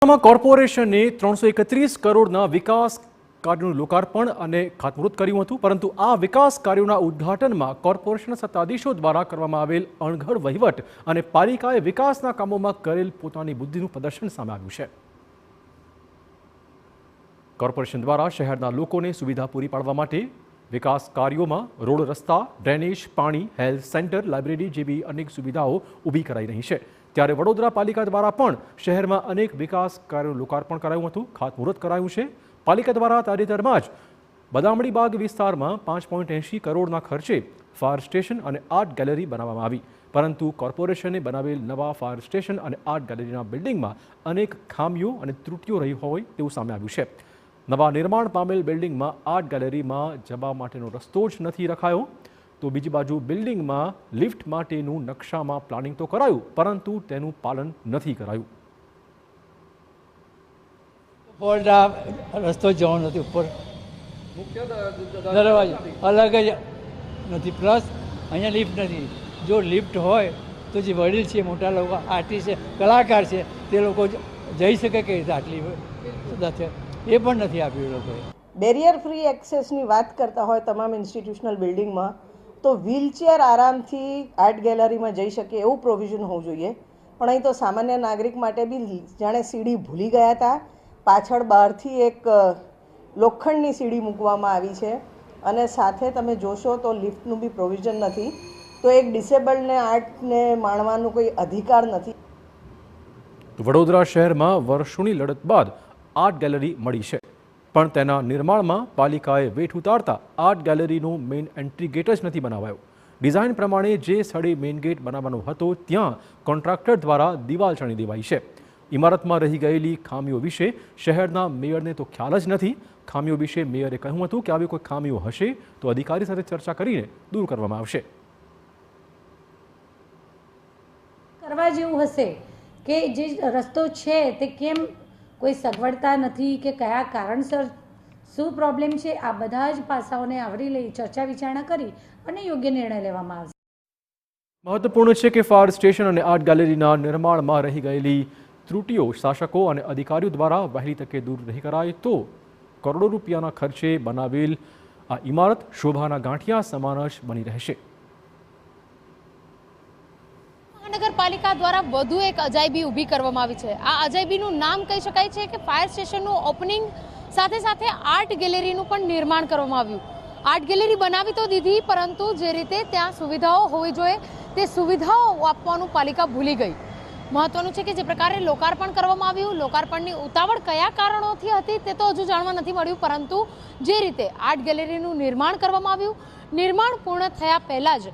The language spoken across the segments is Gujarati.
વડોદરામાં કોર્પોરેશને 331 કરોડના વિકાસ કાર્યોનું લોકાર્પણ અને ખાતમુહૂર્ત કર્યું હતું, પરંતુ આ વિકાસ કાર્યોના ઉદ્ઘાટનમાં કોર્પોરેશન સત્તાધીશો દ્વારા કરવામાં આવેલ અણઘડ વહીવટ અને પાલિકાએ વિકાસના કામોમાં કરેલ પોતાની બુદ્ધિનું પ્રદર્શન સામે આવ્યું છે। કોર્પોરેશન દ્વારા શહેરના લોકોને સુવિધા પૂરી પાડવા માટે વિકાસ કાર્યોમાં રોડ, રસ્તા, ડ્રેનેજ, પાણી, હેલ્થ સેન્ટર, લાઇબ્રેરી જેવી અનેક સુવિધાઓ ઊભી કરાઈ રહી છે। ત્યારે વડોદરા પાલિકા દ્વારા પણ શહેરમાં અનેક વિકાસ કાર્યોનું લોકાર્પણ કરાયું હતું, ખાતમુહૂર્ત કરાયું છે। પાલિકા દ્વારા તાજેતરમાં જ બદામડી બાગ વિસ્તારમાં 5.80 કરોડના ખર્ચે ફાયર સ્ટેશન અને આર્ટ ગેલેરી બનાવવામાં આવી, પરંતુ કોર્પોરેશને બનાવેલ નવા ફાયર સ્ટેશન અને આર્ટ ગેલેરીના બિલ્ડિંગમાં અનેક ખામીઓ અને ત્રુટીઓ રહી હોય તેવું સામે આવ્યું છે। નવા નિર્માણ પામેલ બિલ્ડિંગમાં આર્ટ ગેલેરીમાં જવા માટેનો રસ્તો જ નથી રખાયો, તો બીજી બાજુ બિલ્ડિંગમાં લિફ્ટ માટેનું નકશામાં પ્લાનિંગ તો કરાયું, પરંતુ તેનું પાલન નથી કરાયું। રસ્તો જવાનો નથી, ઉપર દરવાજો અલગ જ નથી, પ્લસ અહીંયા લિફ્ટ નથી। જો લિફ્ટ હોય તો જે વડીલ છે, મોટા લોકો, આર્ટિસ્ટ છે, કલાકાર છે, તે લોકો જઈ શકે કે આટલી એ પણ નથી આપ્યું એ લોકોએ। બેરિયર ફ્રી એક્સેસની વાત કરતા હોય તમામ ઇન્સ્ટિટ્યુશનલ બિલ્ડિંગમાં, તો વ્હીલચેર આરામથી આર્ટ ગેલેરીમાં જઈ શકે એવું પ્રોવિઝન હોવું જોઈએ, પણ અહીં તો સામાન્ય નાગરિક માટે બી જાણે સીડી ભૂલી ગયા હતા। પાછળ બહારથી એક લોખંડની સીડી મૂકવામાં આવી છે અને સાથે તમે જોશો તો લિફ્ટનું બી પ્રોવિઝન નથી, તો એક ડિસેબલ્ડને આર્ટને માણવાનો કોઈ અધિકાર નથી। વડોદરા શહેરમાં વર્ષોની લડત બાદ આર્ટ ગેલેરી મળી છે, પણ તેના નિર્માણમાં પાલિકાએ વેઠ ઉતારતા આર્ટ ગેલેરીનો મેઇન એન્ટ્રી ગેટ જ નથી બનાવાયો। ડિઝાઇન પ્રમાણે જે સ્થળે મેઇન ગેટ બનાવવાનો હતો ત્યાં કોન્ટ્રાક્ટર દ્વારા દિવાલ ચણી દેવાઈ છે। ઇમારતમાં રહી ગયેલી ખામીઓ વિશે શહેરના મેયરને તો ખ્યાલ જ નથી। ખામીઓ વિશે મેયરે કહ્યું હતું કે આવી કોઈ ખામીઓ હશે તો અધિકારી સાથે ચર્ચા કરીને દૂર કરવામાં આવશે। કરવા જેવું હશે કે જે રસ્તો છે તે કેમ કોઈ સગવડતા નથી કે કયા કારણસર શું પ્રોબ્લેમ છે, આ બધા જ પાસાઓને આવરી લઈ ચર્ચા વિચારણા કરી અને યોગ્ય નિર્ણય લેવામાં આવશે। મહત્વપૂર્ણ છે કે ફાયર સ્ટેશન અને આર્ટ ગેલેરીના નિર્માણમાં રહી ગયેલી ત્રુટીઓ શાસકો અને અધિકારીઓ દ્વારા વહેલી તકે દૂર નહીં કરાય તો કરોડો રૂપિયાના ખર્ચે બનાવેલ આ ઇમારત શોભાના ગાંઠિયા સમાન જ બની રહેશે। મહાનગરપાલિકા દ્વારા વધુ એક અજાયબી ઊભી કરવામાં આવી છે। આ અજાયબીનું નામ કહી શકાય છે કે ફાયર સ્ટેશનનું ઓપનિંગ સાથે સાથે આર્ટ ગેલેરીનું પણ નિર્માણ કરવામાં આવ્યું। આર્ટ ગેલેરી બનાવી તો દીધી, પરંતુ જે રીતે ત્યાં સુવિધાઓ હોવી જોઈએ તે સુવિધાઓ આપવાનું પાલિકા ભૂલી ગઈ। મહત્વનું છે કે જે પ્રકારે લોકાર્પણ કરવામાં આવ્યું, લોકાર્પણની ઉતાવળ કયા કારણોથી હતી તે તો હજુ જાણવા નથી મળ્યું, પરંતુ જે રીતે આર્ટ ગેલેરીનું નિર્માણ કરવામાં આવ્યું, નિર્માણ પૂર્ણ થયા પહેલાં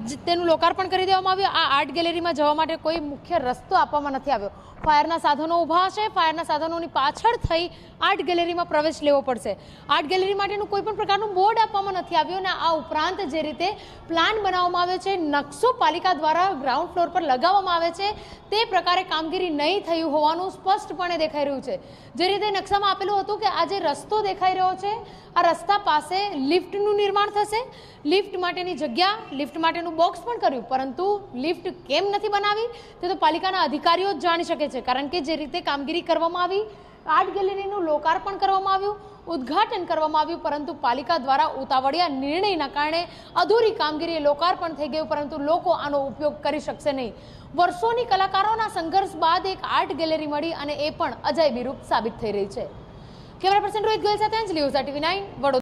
જ તેનું લોકાર્પણ કરી દેવામાં આવ્યું। આ આર્ટ ગેલેરીમાં જવા માટે કોઈ મુખ્ય રસ્તો આપવામાં નથી આવ્યો। ફાયરના સાધનો ઊભા છે, ફાયરના સાધનોની પાછળ થઈ આર્ટ ગેલેરીમાં પ્રવેશ લેવો પડશે। આર્ટ ગેલેરી માટેનું કોઈ પણ પ્રકારનું બોર્ડ આપવામાં નથી આવ્યું અને આ ઉપરાંત જે રીતે પ્લાન બનાવવામાં આવે છે, નકશો પાલિકા દ્વારા ગ્રાઉન્ડ ફ્લોર પર લગાવવામાં આવે છે, તે પ્રકારે કામગીરી નહીં થયું હોવાનું સ્પષ્ટપણે દેખાઈ રહ્યું છે। જે રીતે નકશામાં આપેલું હતું કે આ જે રસ્તો દેખાઈ રહ્યો છે, આ રસ્તા પાસે લિફ્ટનું નિર્માણ થશે, લિફ્ટ માટેની જગ્યા, લિફ્ટ માટેનું બોક્સ પણ કર્યું, પરંતુ લિફ્ટ કેમ નથી બનાવી તે તો પાલિકાના અધિકારીઓ જ જાણી શકે છે, કારણ કે જે રીતે કામગીરી કરવામાં આવી, આર્ટ ગેલેરીનું લોકાર્પણ કરવામાં આવ્યું, ઉદ્ઘાટન કરવામાં આવ્યું, પરંતુ પાલિકા દ્વારા ઉતાવળિયા નિર્ણયના કારણે અધૂરી કામગીરી લોકાર્પણ થઈ ગયું, પરંતુ લોકો આનો ઉપયોગ કરી શકશે નહીં। વર્ષોની કલાકારોના સંઘર્ષ બાદ એક આર્ટ ગેલેરી મળી અને એ પણ અજાયબી રૂપ સાબિત થઈ રહી છે। કેમેરા પર્સન રોહિત ગોયલ સાથે અંજલિ, ઓઝા TV9 વડોદરા।